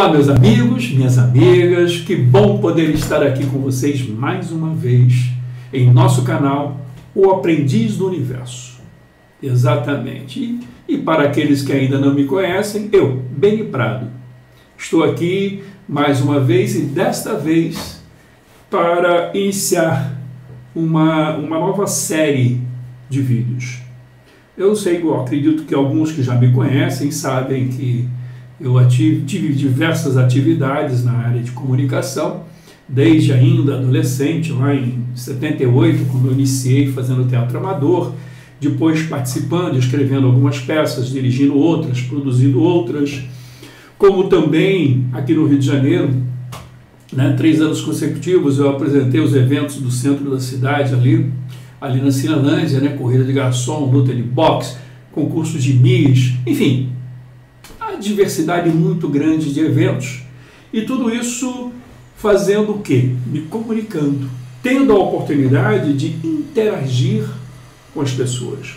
Olá, meus amigos, minhas amigas, que bom poder estar aqui com vocês mais uma vez em nosso canal, O Aprendiz do Universo. Exatamente. E para aqueles que ainda não me conhecem, eu, Beni Prado, estou aqui mais uma vez e desta vez para iniciar uma nova série de vídeos. Eu acredito que alguns que já me conhecem sabem que eu tive diversas atividades na área de comunicação, desde ainda adolescente, lá em 78, quando eu iniciei fazendo teatro amador, depois participando, escrevendo algumas peças, dirigindo outras, produzindo outras, como também aqui no Rio de Janeiro, 3 anos consecutivos eu apresentei os eventos do centro da cidade, ali na Cinelândia, corrida de garçom, luta de boxe, concursos de Miss, enfim, a diversidade muito grande de eventos, e tudo isso fazendo o quê? Me comunicando, tendo a oportunidade de interagir com as pessoas.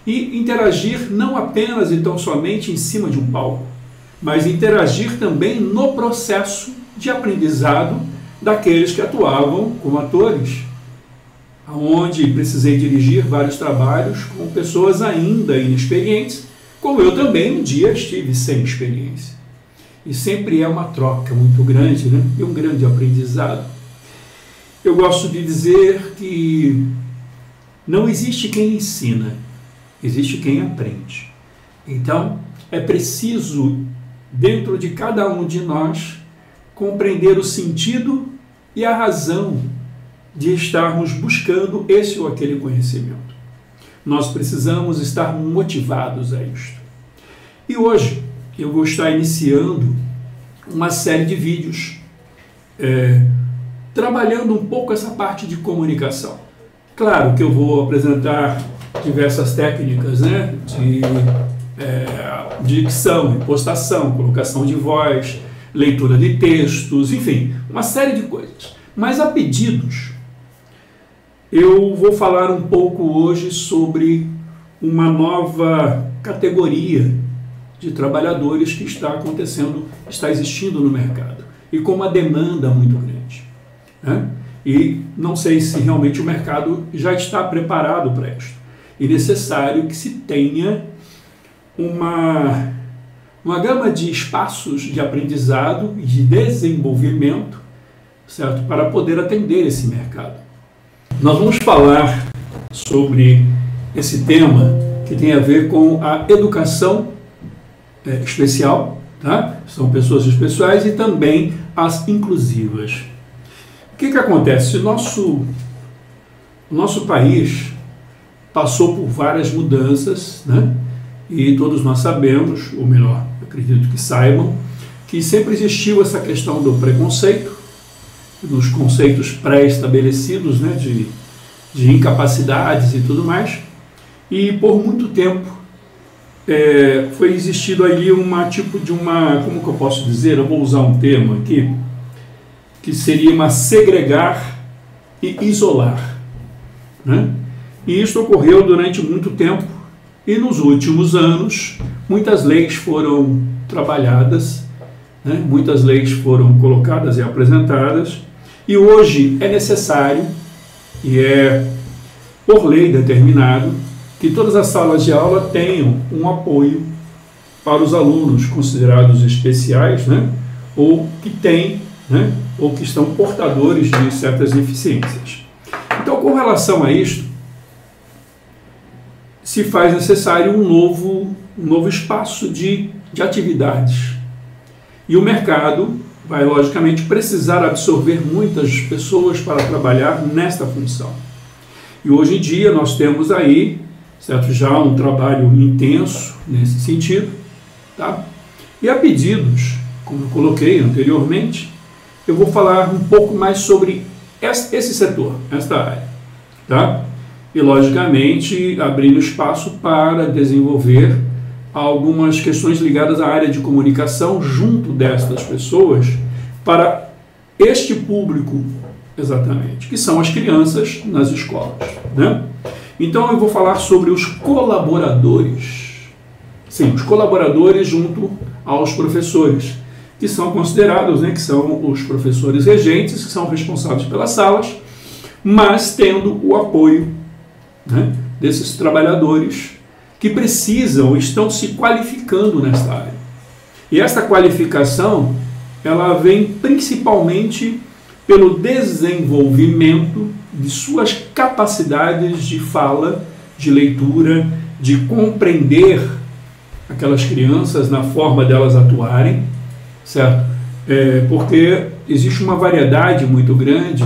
E interagir não apenas e tão somente em cima de um palco, mas interagir também no processo de aprendizado daqueles que atuavam como atores, onde precisei dirigir vários trabalhos com pessoas ainda inexperientes, como eu também um dia estive sem experiência. E sempre é uma troca muito grande, e um grande aprendizado. Eu gosto de dizer que não existe quem ensina, existe quem aprende. Então, é preciso, dentro de cada um de nós, compreender o sentido e a razão de estarmos buscando esse ou aquele conhecimento. Nós precisamos estar motivados a isto. E hoje eu vou estar iniciando uma série de vídeos trabalhando um pouco essa parte de comunicação. Claro que eu vou apresentar diversas técnicas de dicção, impostação, colocação de voz, leitura de textos, enfim, uma série de coisas. Mas a pedidos, eu vou falar um pouco hoje sobre uma nova categoria de trabalhadores que está existindo no mercado e com uma demanda muito grande. E não sei se realmente o mercado já está preparado para isso. E necessário que se tenha uma gama de espaços de aprendizado e de desenvolvimento, certo? Para poder atender esse mercado. Nós vamos falar sobre esse tema que tem a ver com a educação especial, tá? São pessoas especiais e também as inclusivas. O que acontece? O nosso país passou por várias mudanças, e todos nós sabemos, ou melhor, acredito que saibam, que sempre existiu essa questão do preconceito, dos conceitos pré-estabelecidos, de incapacidades e tudo mais, e por muito tempo foi existido ali como que eu posso dizer, eu vou usar um termo aqui, que seria uma segregar e isolar. E isso ocorreu durante muito tempo, e nos últimos anos muitas leis foram trabalhadas, muitas leis foram colocadas e apresentadas, e hoje é necessário, e é por lei determinado, que todas as salas de aula tenham um apoio para os alunos considerados especiais, ou que têm, ou que estão portadores de certas deficiências. Então, com relação a isto, se faz necessário um novo espaço de atividades. E o mercado vai, logicamente, precisar absorver muitas pessoas para trabalhar nesta função. E hoje em dia nós temos aí, certo, já um trabalho intenso nesse sentido, tá? E a pedidos, como eu coloquei anteriormente, eu vou falar um pouco mais sobre esse setor, esta área, tá? E, logicamente, abrindo espaço para desenvolver algumas questões ligadas à área de comunicação junto destas pessoas para este público, exatamente, que são as crianças nas escolas, Então, eu vou falar sobre os colaboradores. Sim, os colaboradores junto aos professores. que são considerados, né, que são os professores regentes, que são responsáveis pelas salas, mas tendo o apoio, né, desses trabalhadores que precisam, estão se qualificando nesta área. E esta qualificação, ela vem principalmente pelo desenvolvimento de suas capacidades de fala, de leitura, de compreender aquelas crianças na forma delas atuarem, certo? Porque existe uma variedade muito grande,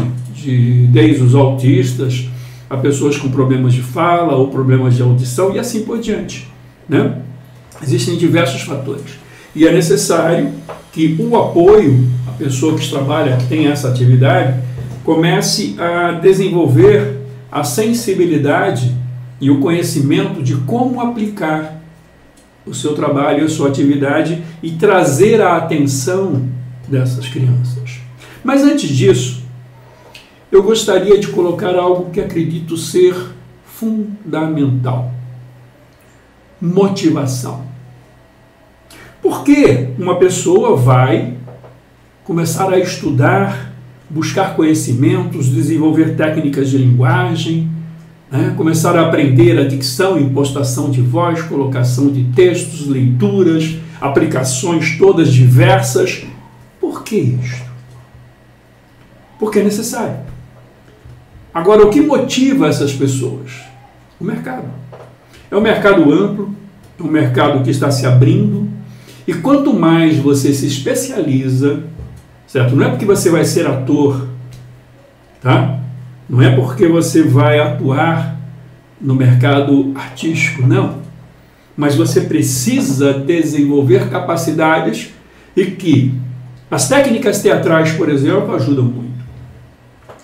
desde os autistas a pessoas com problemas de fala ou problemas de audição e assim por diante, né? Existem diversos fatores. E é necessário que o apoio, a pessoa que trabalha, que tem essa atividade, comece a desenvolver a sensibilidade e o conhecimento de como aplicar o seu trabalho, a sua atividade e trazer a atenção dessas crianças. Mas antes disso, eu gostaria de colocar algo que acredito ser fundamental: motivação. Por que uma pessoa vai começar a estudar, buscar conhecimentos, desenvolver técnicas de linguagem, né? Começar a aprender a dicção, impostação de voz, colocação de textos, leituras, aplicações todas diversas? Por que isto? Porque é necessário. Agora, o que motiva essas pessoas? O mercado. É um mercado amplo, é um mercado que está se abrindo, e quanto mais você se especializa, certo? Não é porque você vai ser ator, tá? Não é porque você vai atuar no mercado artístico, não. Mas você precisa desenvolver capacidades e que as técnicas teatrais, por exemplo, ajudam muito.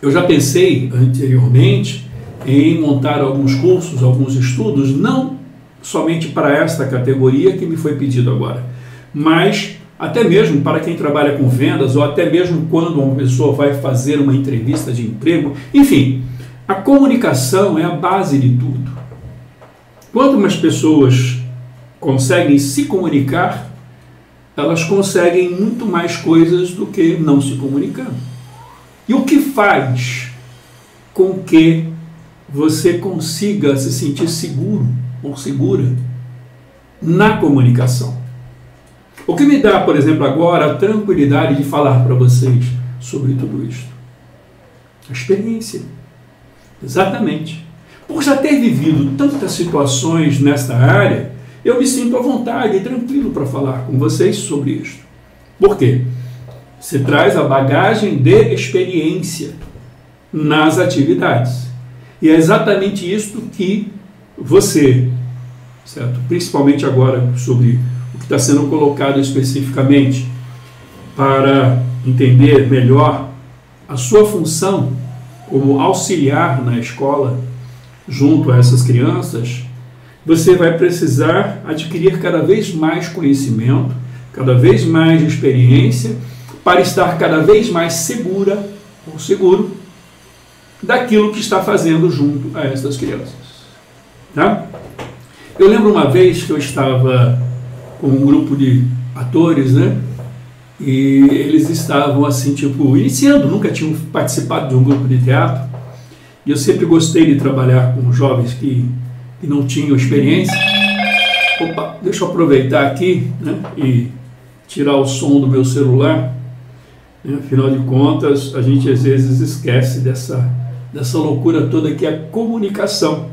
Eu já pensei anteriormente em montar alguns cursos, alguns estudos, não somente para esta categoria que me foi pedido agora, mas até mesmo para quem trabalha com vendas, ou até mesmo quando uma pessoa vai fazer uma entrevista de emprego. Enfim, a comunicação é a base de tudo. Quanto mais pessoas conseguem se comunicar, elas conseguem muito mais coisas do que não se comunicando. E o que faz com que você consiga se sentir seguro ou segura na comunicação? O que me dá, por exemplo, agora a tranquilidade de falar para vocês sobre tudo isto? A experiência. Exatamente. Por já ter vivido tantas situações nesta área, eu me sinto à vontade e tranquilo para falar com vocês sobre isto. Por quê? Se traz a bagagem de experiência nas atividades. E é exatamente isto que você, certo? Principalmente agora sobre o que está sendo colocado especificamente para entender melhor a sua função como auxiliar na escola junto a essas crianças, você vai precisar adquirir cada vez mais conhecimento, cada vez mais experiência, para estar cada vez mais segura ou seguro daquilo que está fazendo junto a essas crianças. Tá? Eu lembro uma vez que eu estava com um grupo de atores, né? E eles estavam assim, tipo, iniciando, nunca tinham participado de um grupo de teatro. E eu sempre gostei de trabalhar com jovens que não tinham experiência. Opa, deixa eu aproveitar aqui, né? E tirar o som do meu celular. Afinal de contas, a gente às vezes esquece dessa loucura toda que é a comunicação,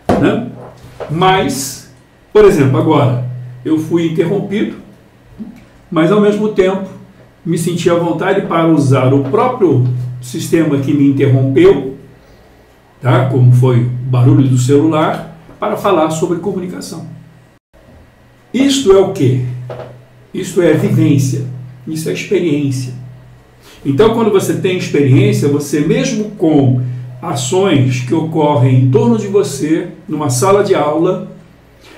né? Mas, por exemplo, agora eu fui interrompido, mas ao mesmo tempo me senti à vontade para usar o próprio sistema que me interrompeu, tá? Como foi o barulho do celular, para falar sobre comunicação. Isto é o quê? Isto é vivência, isso é experiência. Então, quando você tem experiência, você mesmo com ações que ocorrem em torno de você, numa sala de aula,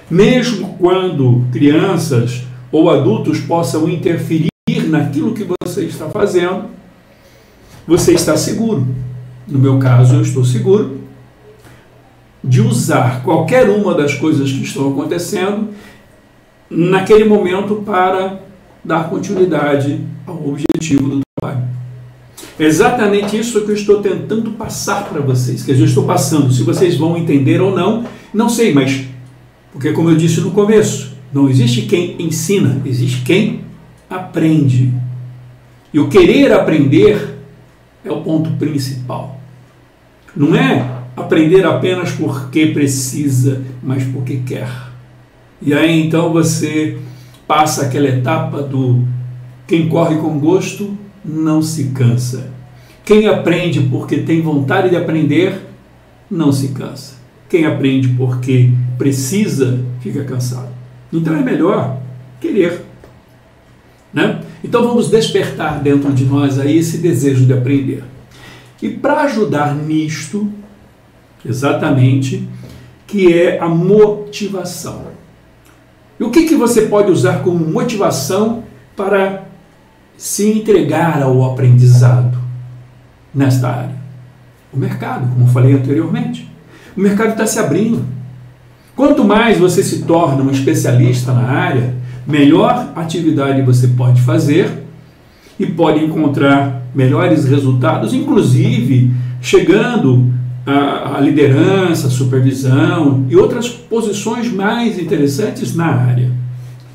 mesmo quando crianças ou adultos possam interferir naquilo que você está fazendo, você está seguro. No meu caso, eu estou seguro de usar qualquer uma das coisas que estão acontecendo naquele momento para dar continuidade ao objetivo do trabalho. É exatamente isso que eu estou tentando passar para vocês, que eu estou passando. Se vocês vão entender ou não, não sei, mas, porque como eu disse no começo, não existe quem ensina, existe quem aprende. E o querer aprender é o ponto principal. Não é aprender apenas porque precisa, mas porque quer. E aí então você passa aquela etapa do quem corre com gosto não se cansa. Quem aprende porque tem vontade de aprender não se cansa. Quem aprende porque precisa fica cansado. Então é melhor querer, né? Então vamos despertar dentro de nós aí esse desejo de aprender. E para ajudar nisto, exatamente, que é a motivação. E o que você pode usar como motivação para se entregar ao aprendizado nesta área? O mercado, como eu falei anteriormente. O mercado está se abrindo. Quanto mais você se torna um especialista na área, melhor atividade você pode fazer e pode encontrar melhores resultados, inclusive chegando à liderança, supervisão e outras posições mais interessantes na área,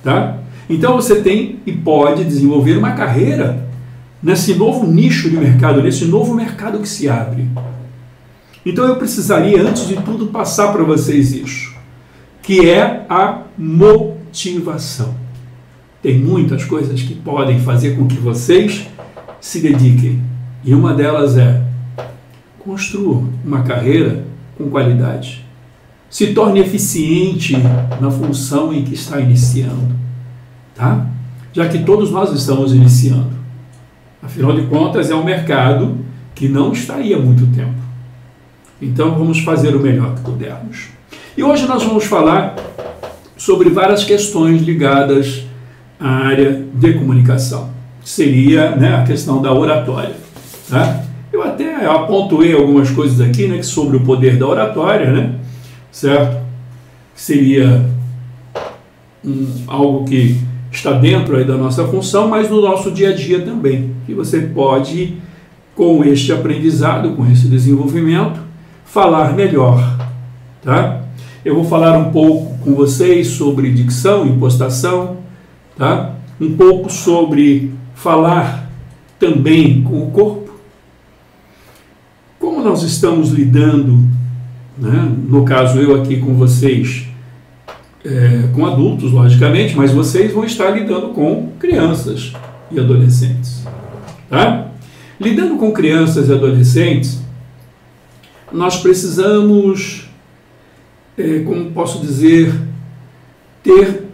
tá? Então você tem e pode desenvolver uma carreira nesse novo nicho de mercado, nesse novo mercado que se abre. Então eu precisaria, antes de tudo, passar para vocês isso, que é a motivação. Tem muitas coisas que podem fazer com que vocês se dediquem. E uma delas é: construa uma carreira com qualidade. Se torne eficiente na função em que está iniciando, tá? Já que todos nós estamos iniciando. Afinal de contas, é um mercado que não está aí há muito tempo. Então vamos fazer o melhor que pudermos. E hoje nós vamos falar sobre várias questões ligadas à área de comunicação. Seria, né, a questão da oratória. Tá? Eu até apontei algumas coisas aqui, né, sobre o poder da oratória, né, certo? Seria algo que está dentro aí da nossa função, mas no nosso dia a dia também. Que você pode, com este aprendizado, com esse desenvolvimento, falar melhor. Tá? Eu vou falar um pouco com vocês sobre dicção, impostação, tá? Um pouco sobre falar também com o corpo. Como nós estamos lidando, né? No caso eu aqui com vocês, com adultos, logicamente, mas vocês vão estar lidando com crianças e adolescentes. Tá? Lidando com crianças e adolescentes, nós precisamos, como posso dizer,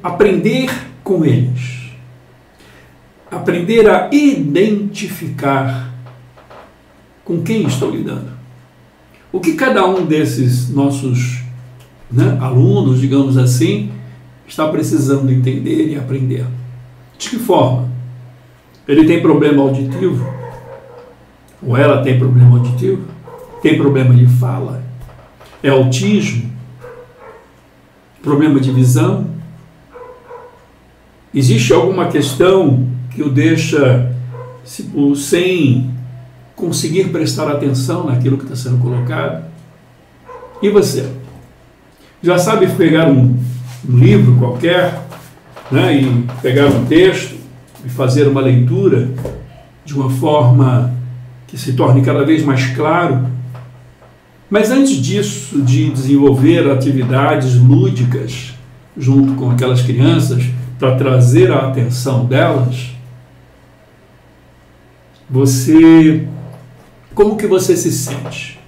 aprender com eles. Aprender a identificar com quem estou lidando. O que cada um desses nossos, né, alunos, digamos assim, está precisando entender e aprender. De que forma? Ele tem problema auditivo? Ou ela tem problema auditivo? Tem problema de fala? É autismo? Problema de visão? Existe alguma questão que o deixa sem conseguir prestar atenção naquilo que está sendo colocado? E você? Já sabe pegar um livro qualquer, né, e pegar um texto e fazer uma leitura de uma forma que se torne cada vez mais claro? Mas antes disso, de desenvolver atividades lúdicas junto com aquelas crianças para trazer a atenção delas, como que você se sente?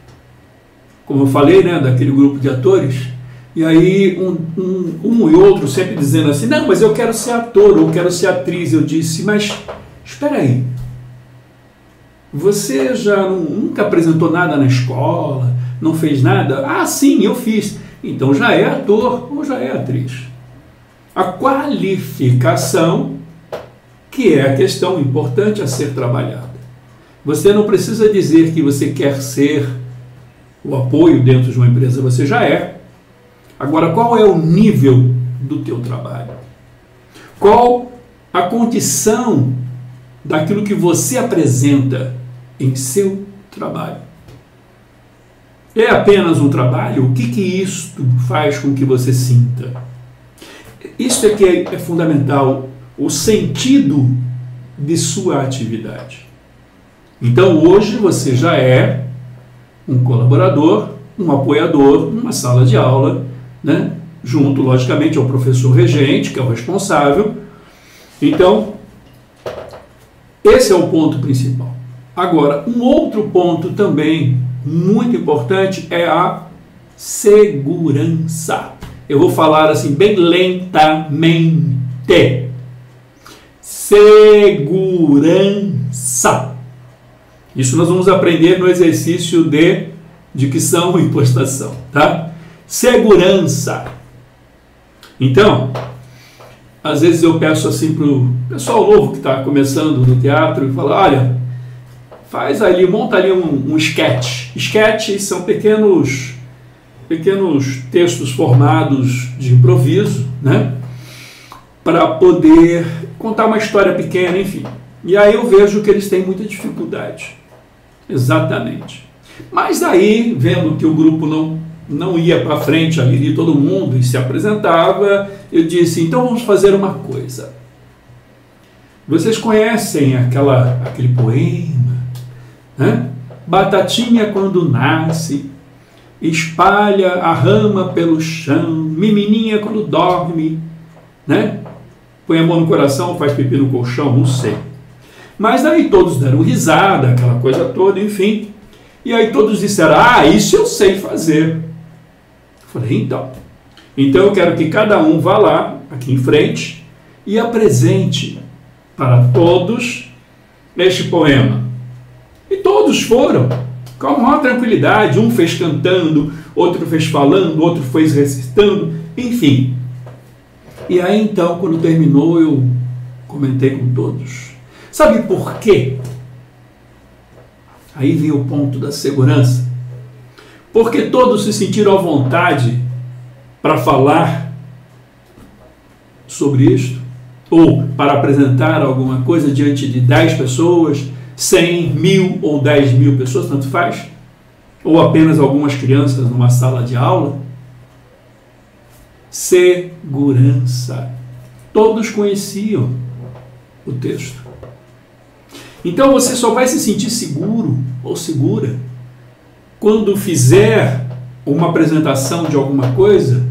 Como eu falei, né, daquele grupo de atores, e aí um e outro sempre dizendo assim: não, mas eu quero ser ator, ou eu quero ser atriz. Eu disse: mas espera aí, você já nunca apresentou nada na escola, não fez nada? Ah, sim, eu fiz. Então já é ator ou já é atriz. A qualificação, que é a questão importante a ser trabalhada. Você não precisa dizer que você quer ser o apoio dentro de uma empresa, você já é. Agora, qual é o nível do teu trabalho? Qual a condição daquilo que você apresenta em seu trabalho. É apenas um trabalho? O que isto faz com que você sinta? Isso é que é fundamental, o sentido de sua atividade. Então, hoje você já é um colaborador, um apoiador, numa sala de aula, né? Junto, logicamente, ao professor regente, que é o responsável. Então, esse é o ponto principal. Agora, um outro ponto também muito importante é a segurança. Eu vou falar assim bem lentamente. Segurança. Isso nós vamos aprender no exercício de dicção e impostação, tá? Segurança. Então, às vezes eu peço assim para o pessoal novo que está começando no teatro e falo, olha, faz ali, monta ali um sketch. Sketches são pequenos textos formados de improviso, né? Para poder contar uma história pequena, enfim. E aí eu vejo que eles têm muita dificuldade. Exatamente. Mas daí, vendo que o grupo não ia para frente ali de todo mundo e se apresentava, eu disse, então vamos fazer uma coisa. Vocês conhecem aquele poema, né? Batatinha quando nasce, espalha a rama pelo chão, menininha quando dorme, né? Põe a mão no coração, faz pipi no colchão, não sei. Mas daí todos deram risada, aquela coisa toda, enfim. E aí todos disseram, isso eu sei fazer. Eu falei, então eu quero que cada um vá lá, aqui em frente, e apresente para todos este poema. E todos foram, com a maior tranquilidade. Um fez cantando, outro fez falando, outro fez recitando, enfim. E aí então, quando terminou, eu comentei com todos. Sabe por quê? Aí vem o ponto da segurança. Porque todos se sentiram à vontade para falar sobre isto, ou para apresentar alguma coisa diante de 10 pessoas, 100, 1000 ou 10.000 pessoas, tanto faz, ou apenas algumas crianças numa sala de aula. Segurança. Todos conheciam o texto. Então você só vai se sentir seguro ou segura quando fizer uma apresentação de alguma coisa,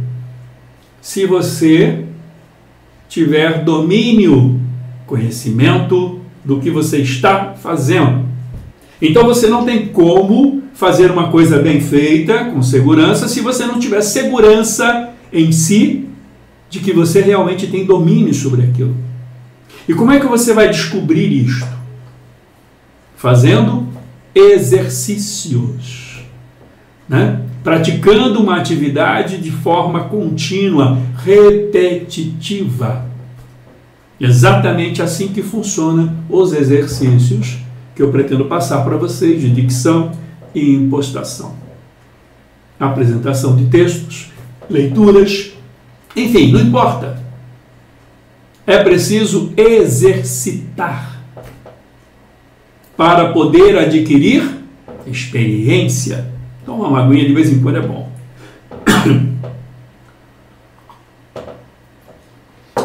se você tiver domínio, conhecimento do que você está fazendo. Então você não tem como fazer uma coisa bem feita, com segurança, se você não tiver segurança em si de que você realmente tem domínio sobre aquilo. E como é que você vai descobrir isto? Fazendo exercícios, né? Praticando uma atividade de forma contínua, repetitiva. Exatamente assim que funcionam os exercícios que eu pretendo passar para vocês de dicção e impostação. Apresentação de textos, leituras, enfim, não importa. É preciso exercitar para poder adquirir experiência. Então uma aguinha de vez em quando é bom.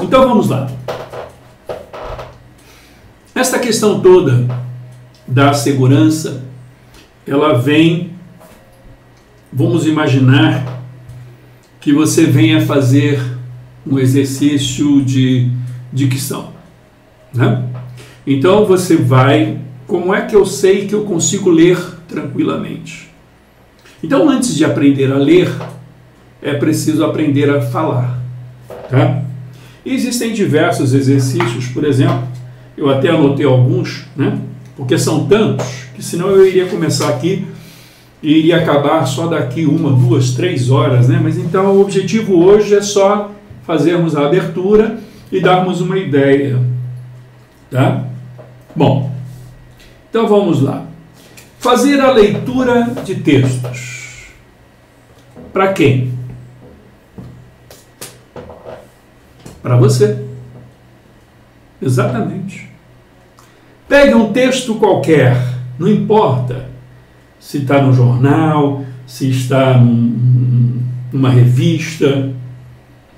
Então vamos lá. Esta questão toda da segurança, ela vem, vamos imaginar que você venha fazer um exercício de dicção, né? Então você vai, como é que eu sei que eu consigo ler tranquilamente? Então, antes de aprender a ler, é preciso aprender a falar, tá? E existem diversos exercícios, por exemplo, eu até anotei alguns, né? Porque são tantos que senão eu iria começar aqui e iria acabar só daqui 1, 2, 3 horas, né? Mas então o objetivo hoje é só fazermos a abertura e darmos uma ideia, tá? Bom, então vamos lá. Fazer a leitura de textos. Para quem? Para você. Exatamente. Pegue um texto qualquer, não importa se está no jornal, se está numa revista,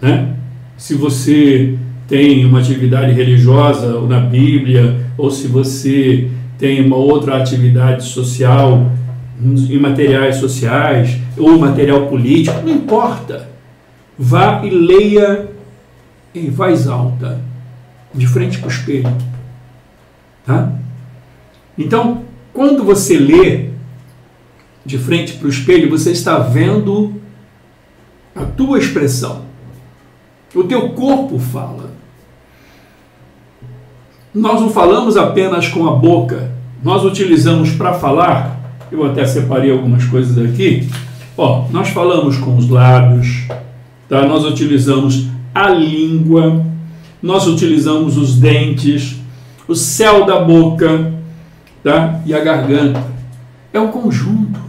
né? Se você tem uma atividade religiosa ou na Bíblia, ou se você tem uma outra atividade social em materiais sociais ou material político, não importa. Vá e leia em voz alta, de frente para o espelho. Tá? Então, quando você lê de frente para o espelho, você está vendo a tua expressão. O teu corpo fala. Nós não falamos apenas com a boca, nós utilizamos para falar, eu até separei algumas coisas aqui, nós falamos com os lábios, tá? Nós utilizamos a língua, nós utilizamos os dentes, o céu da boca, tá? E a garganta. É um conjunto.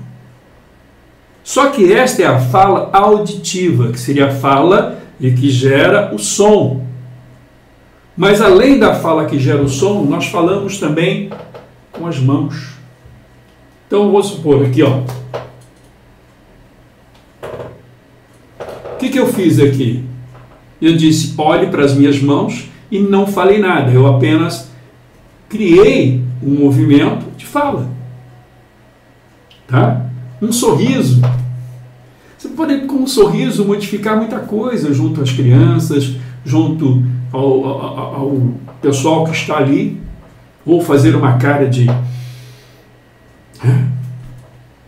Só que esta é a fala auditiva, que seria a fala que gera o som. Mas além da fala que gera o som, nós falamos também com as mãos. Então, vou supor aqui, O que eu fiz aqui? Eu disse, olhe para as minhas mãos e não falei nada. Eu apenas criei um movimento de fala. Tá? Um sorriso. Você pode, com um sorriso, modificar muita coisa junto às crianças, junto ao pessoal que está ali, ou fazer uma cara de...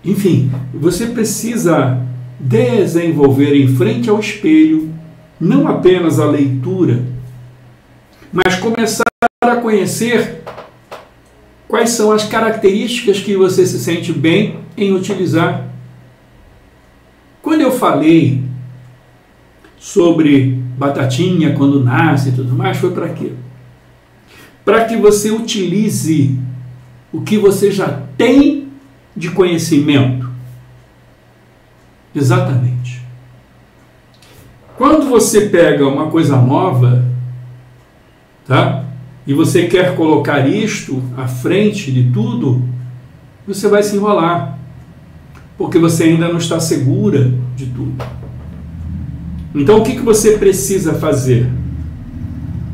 Enfim, você precisa desenvolver em frente ao espelho, não apenas a leitura, mas começar a conhecer quais são as características que você se sente bem em utilizar. Quando eu falei sobre batatinha quando nasce e tudo mais, foi para quê? Para que você utilize o que você já tem de conhecimento. Exatamente. Quando você pega uma coisa nova, tá? E você quer colocar isto à frente de tudo, você vai se enrolar, porque você ainda não está segura de tudo. Então, o que você precisa fazer?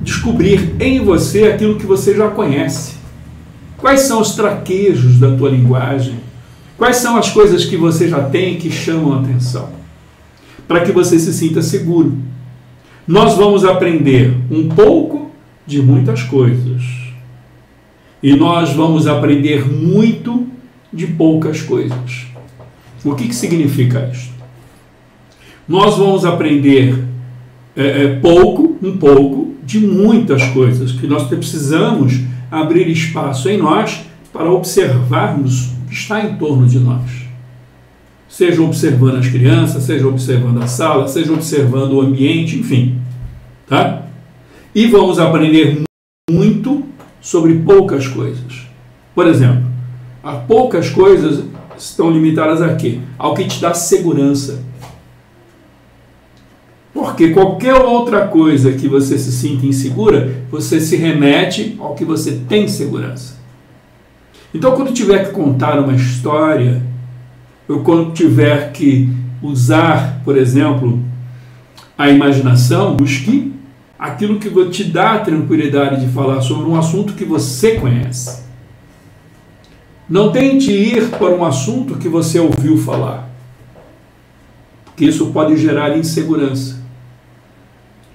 Descobrir em você aquilo que você já conhece. Quais são os traquejos da tua linguagem? Quais são as coisas que você já tem que chamam a atenção? Para que você se sinta seguro. Nós vamos aprender um pouco de muitas coisas. E nós vamos aprender muito de poucas coisas. O que significa isso? Nós vamos aprender um pouco de muitas coisas, que nós precisamos abrir espaço em nós para observarmos o que está em torno de nós. Seja observando as crianças, seja observando a sala, seja observando o ambiente, enfim. Tá? E vamos aprender muito sobre poucas coisas. Por exemplo, há poucas coisas estão limitadas a quê? Ao que te dá segurança. Porque qualquer outra coisa que você se sinta insegura, você se remete ao que você tem segurança. Então, quando tiver que contar uma história, ou quando tiver que usar, por exemplo, a imaginação, busque aquilo que te dá a tranquilidade de falar sobre um assunto que você conhece. Não tente ir para um assunto que você ouviu falar, porque isso pode gerar insegurança.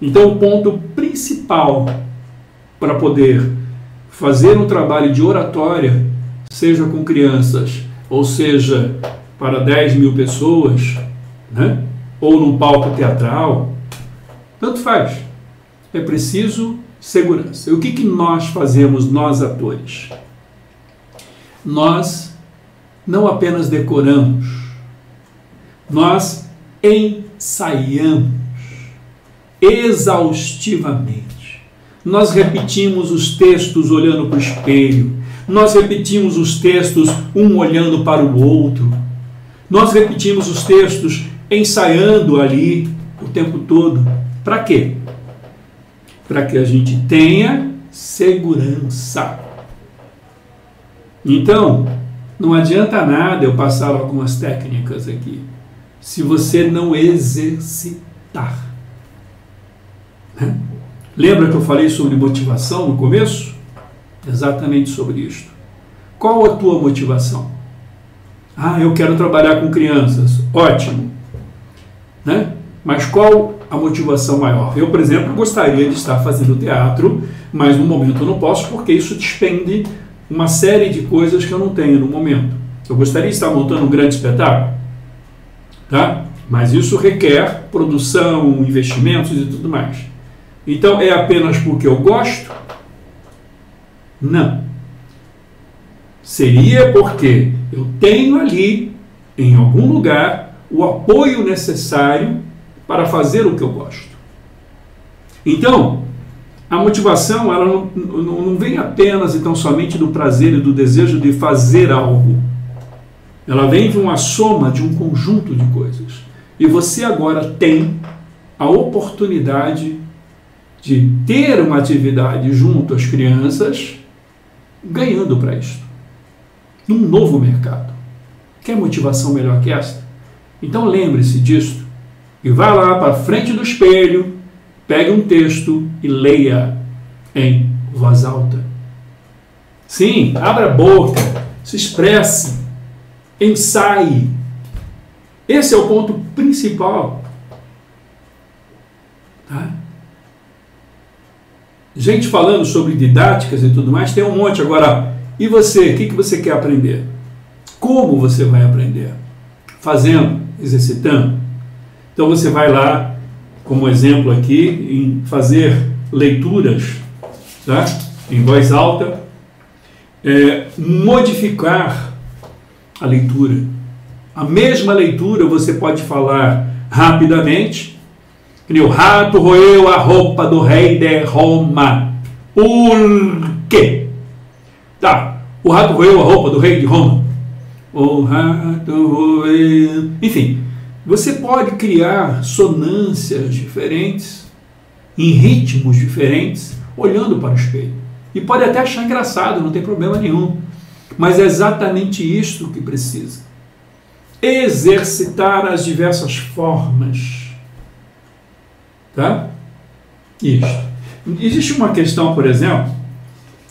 Então, o ponto principal para poder fazer um trabalho de oratória, seja com crianças, ou seja, para 10 mil pessoas, né? Ou num palco teatral, tanto faz. É preciso segurança. E o que nós fazemos, nós atores? Nós não apenas decoramos, nós ensaiamos exaustivamente. Nós repetimos os textos olhando para o espelho, nós repetimos os textos um olhando para o outro, nós repetimos os textos ensaiando ali o tempo todo. Para quê? Para que a gente tenha segurança. Então, não adianta nada eu passar algumas técnicas aqui, se você não exercitar. Né? Lembra que eu falei sobre motivação no começo? Exatamente sobre isto. Qual a tua motivação? Ah, eu quero trabalhar com crianças. Ótimo. Né? Mas qual a motivação maior? Eu, por exemplo, gostaria de estar fazendo teatro, mas no momento eu não posso, porque isso despende uma série de coisas que eu não tenho no momento. Eu gostaria de estar montando um grande espetáculo, tá? Mas isso requer produção, investimentos e tudo mais. Então, é apenas porque eu gosto? Não. Seria porque eu tenho ali, em algum lugar, o apoio necessário para fazer o que eu gosto. Então, a motivação ela não vem apenas e tão somente do prazer e do desejo de fazer algo. Ela vem de uma soma de um conjunto de coisas. E você agora tem a oportunidade de ter uma atividade junto às crianças, ganhando para isso. Num novo mercado. Quer motivação melhor que esta? Então lembre-se disso e vá lá para frente do espelho, pegue um texto e leia em voz alta. Sim, abra a boca, se expresse, ensaie. Esse é o ponto principal. Tá? Gente falando sobre didáticas e tudo mais, tem um monte. Agora, e você? O que você quer aprender? Como você vai aprender? Fazendo, exercitando. Então você vai lá, como exemplo aqui, em fazer leituras, tá? Em voz alta, modificar a leitura. A mesma leitura você pode falar rapidamente, que o rato roeu a roupa do rei de Roma. Por quê? Tá, o rato roeu a roupa do rei de Roma. O rato roeu... Enfim, você pode criar sonâncias diferentes, em ritmos diferentes, olhando para o espelho. E pode até achar engraçado, não tem problema nenhum. Mas é exatamente isto que precisa. Exercitar as diversas formas. Tá? Isto. Existe uma questão, por exemplo,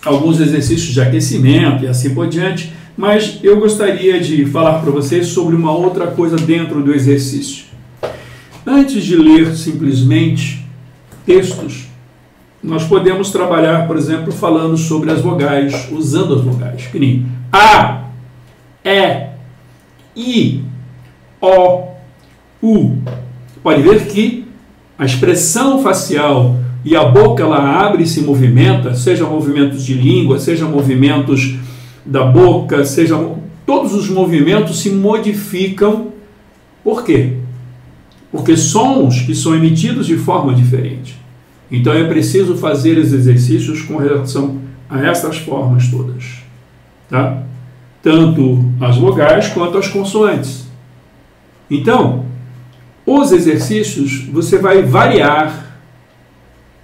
alguns exercícios de aquecimento e assim por diante, mas eu gostaria de falar para vocês sobre uma outra coisa dentro do exercício. Antes de ler simplesmente textos, nós podemos trabalhar, por exemplo, falando sobre as vogais, usando as vogais, que nem A, E, I, O, U. Pode ver que a expressão facial e a boca ela abre e se movimenta, seja movimentos de língua, seja movimentos da boca, seja todos os movimentos se modificam. Por quê? Porque sons que são emitidos de forma diferente. Então é preciso fazer os exercícios com relação a essas formas todas, tá? Tanto as vogais quanto as consoantes. Então, os exercícios você vai variar,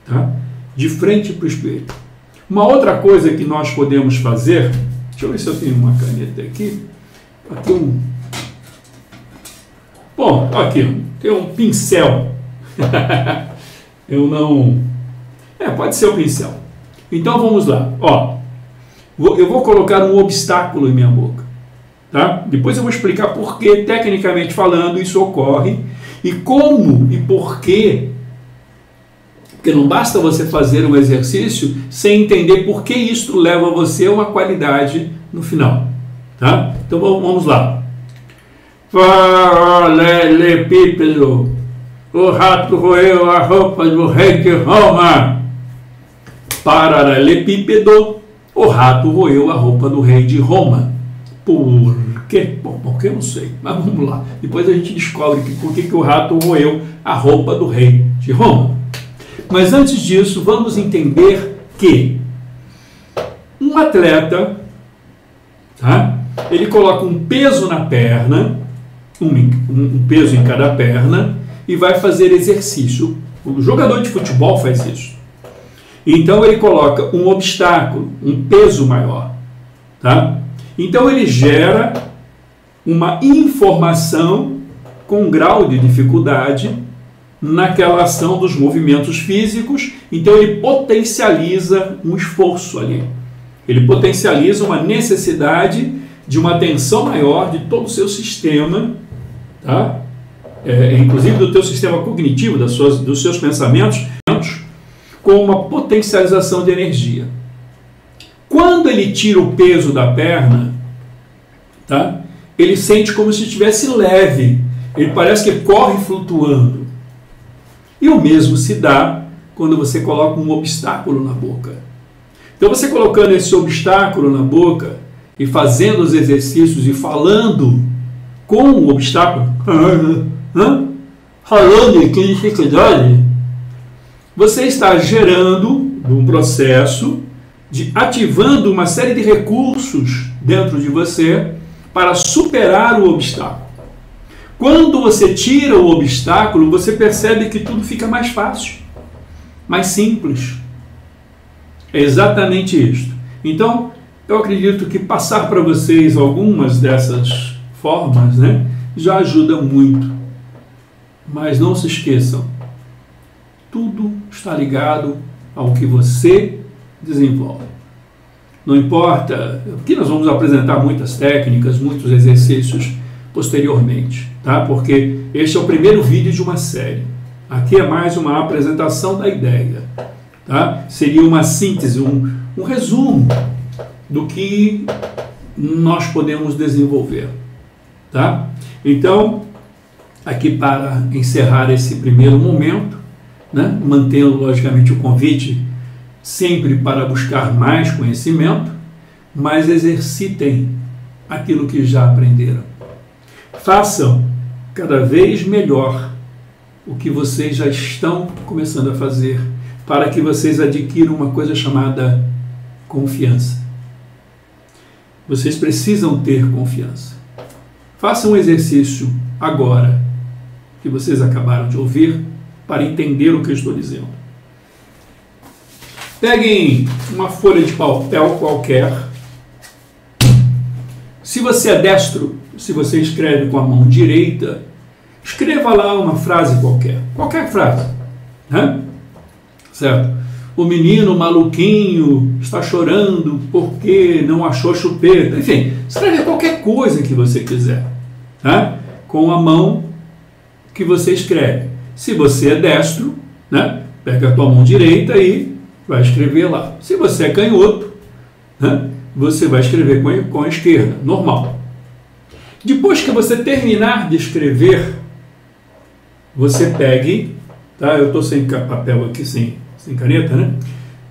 tá? De frente para o espelho. Uma outra coisa que nós podemos fazer, deixa eu ver se eu tenho uma caneta aqui. Aqui bom, aqui tem um pincel. Eu não... pode ser o pincel. Então vamos lá. Ó, eu vou colocar um obstáculo em minha boca. Tá? Depois eu vou explicar por que, tecnicamente falando, isso ocorre e como e por quê. Porque não basta você fazer um exercício sem entender por que isso leva você a uma qualidade no final. Tá? Então vamos lá. Paralelepípedo. O rato roeu a roupa do rei de Roma. Paralelepípedo. O rato roeu a roupa do rei de Roma. Por quê? Bom, porque eu não sei. Mas vamos lá. Depois a gente descobre por que o rato roeu a roupa do rei de Roma. Mas antes disso, vamos entender que um atleta, tá? Ele coloca um peso na perna, um peso em cada perna, e vai fazer exercício. O jogador de futebol faz isso. Então ele coloca um obstáculo, um peso maior, tá? Então ele gera uma informação com um grau de dificuldade naquela ação dos movimentos físicos, então ele potencializa um esforço ali. Ele potencializa uma necessidade de uma atenção maior de todo o seu sistema, tá? Inclusive do teu sistema cognitivo, dos seus pensamentos, com uma potencialização de energia. Quando ele tira o peso da perna, tá? Ele sente como se estivesse leve, ele parece que corre flutuando. E o mesmo se dá quando você coloca um obstáculo na boca. Então você colocando esse obstáculo na boca e fazendo os exercícios e falando com o obstáculo, falando em dificuldade, você está gerando um processo de ativando uma série de recursos dentro de você para superar o obstáculo. Quando você tira o obstáculo, você percebe que tudo fica mais fácil, mais simples. É exatamente isso. Então, eu acredito que passar para vocês algumas dessas formas, né, já ajuda muito. Mas não se esqueçam, tudo está ligado ao que você desenvolve. Não importa, aqui nós vamos apresentar muitas técnicas, muitos exercícios posteriormente, tá? Porque este é o primeiro vídeo de uma série. Aqui é mais uma apresentação da ideia, tá? Seria uma síntese, um resumo do que nós podemos desenvolver, tá? Então, aqui para encerrar esse primeiro momento, né? Mantendo logicamente o convite sempre para buscar mais conhecimento, mas exercitem aquilo que já aprenderam. Façam cada vez melhor o que vocês já estão começando a fazer, para que vocês adquiram uma coisa chamada confiança. Vocês precisam ter confiança. Façam um exercício agora, que vocês acabaram de ouvir, para entender o que eu estou dizendo. Peguem uma folha de papel qualquer. Se você é destro, se você escreve com a mão direita, escreva lá uma frase qualquer frase, né? Certo? O menino maluquinho está chorando porque não achou chupeta. Enfim, escreve qualquer coisa que você quiser, tá? Com a mão que você escreve. Se você é destro, né? Pega a tua mão direita e vai escrever lá. Se você é canhoto, né? Você vai escrever com a esquerda, normal. Depois que você terminar de escrever, você pegue, tá? Eu estou sem papel aqui, sem caneta, né?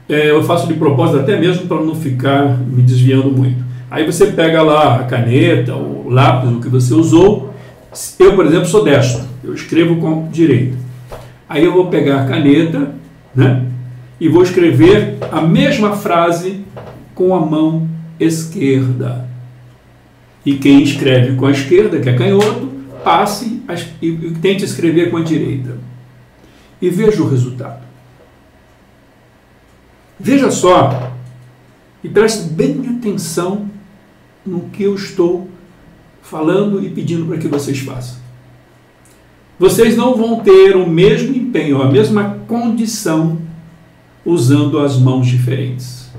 Eu faço de propósito até mesmo para não ficar me desviando muito. Aí você pega lá a caneta, o lápis, o que você usou. Eu, por exemplo, sou destro. Eu escrevo com a direita. Aí eu vou pegar a caneta, né? E vou escrever a mesma frase com a mão esquerda. E quem escreve com a esquerda, que é canhoto, passe e tente escrever com a direita. E veja o resultado. Veja só e preste bem atenção no que eu estou falando e pedindo para que vocês façam. Vocês não vão ter o mesmo empenho, a mesma condição usando as mãos diferentes.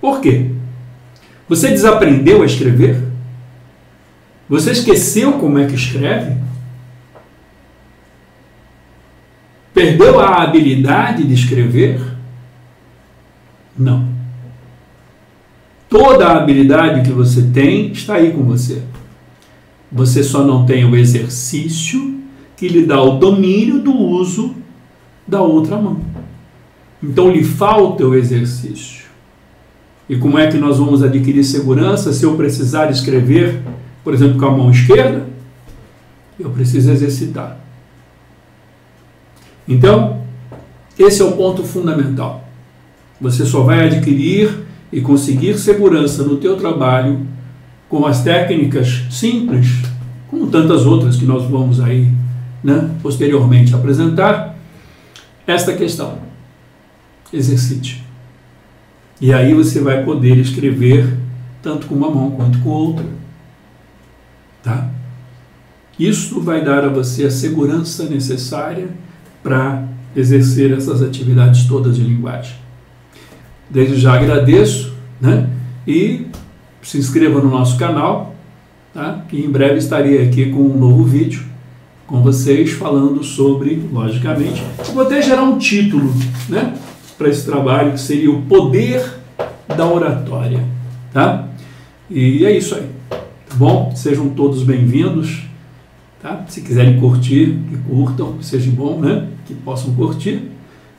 Por quê? Você desaprendeu a escrever? Você esqueceu como é que escreve? Perdeu a habilidade de escrever? Não. Toda a habilidade que você tem está aí com você. Você só não tem o exercício que lhe dá o domínio do uso da outra mão. Então lhe falta o exercício. E como é que nós vamos adquirir segurança se eu precisar escrever, por exemplo, com a mão esquerda? Eu preciso exercitar. Então, esse é o ponto fundamental. Você só vai adquirir e conseguir segurança no teu trabalho com as técnicas simples, como tantas outras que nós vamos aí, né, posteriormente apresentar, esta questão. Exercite. E aí você vai poder escrever tanto com uma mão quanto com outra. Tá? Isso vai dar a você a segurança necessária para exercer essas atividades todas de linguagem. Desde já agradeço, né? E se inscreva no nosso canal, tá? Que em breve estarei aqui com um novo vídeo com vocês falando sobre, logicamente, eu vou até gerar um título, né, para esse trabalho, que seria o poder da oratória, tá? E é isso aí, tá bom? Sejam todos bem-vindos, tá? Se quiserem curtir, que curtam, que seja bom, né? Que possam curtir,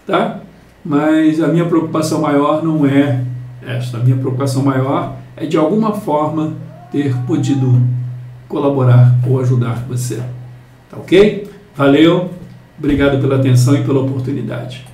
tá? Mas a minha preocupação maior não é esta. A minha preocupação maior é, de alguma forma, ter podido colaborar ou ajudar você. Tá ok? Valeu, obrigado pela atenção e pela oportunidade.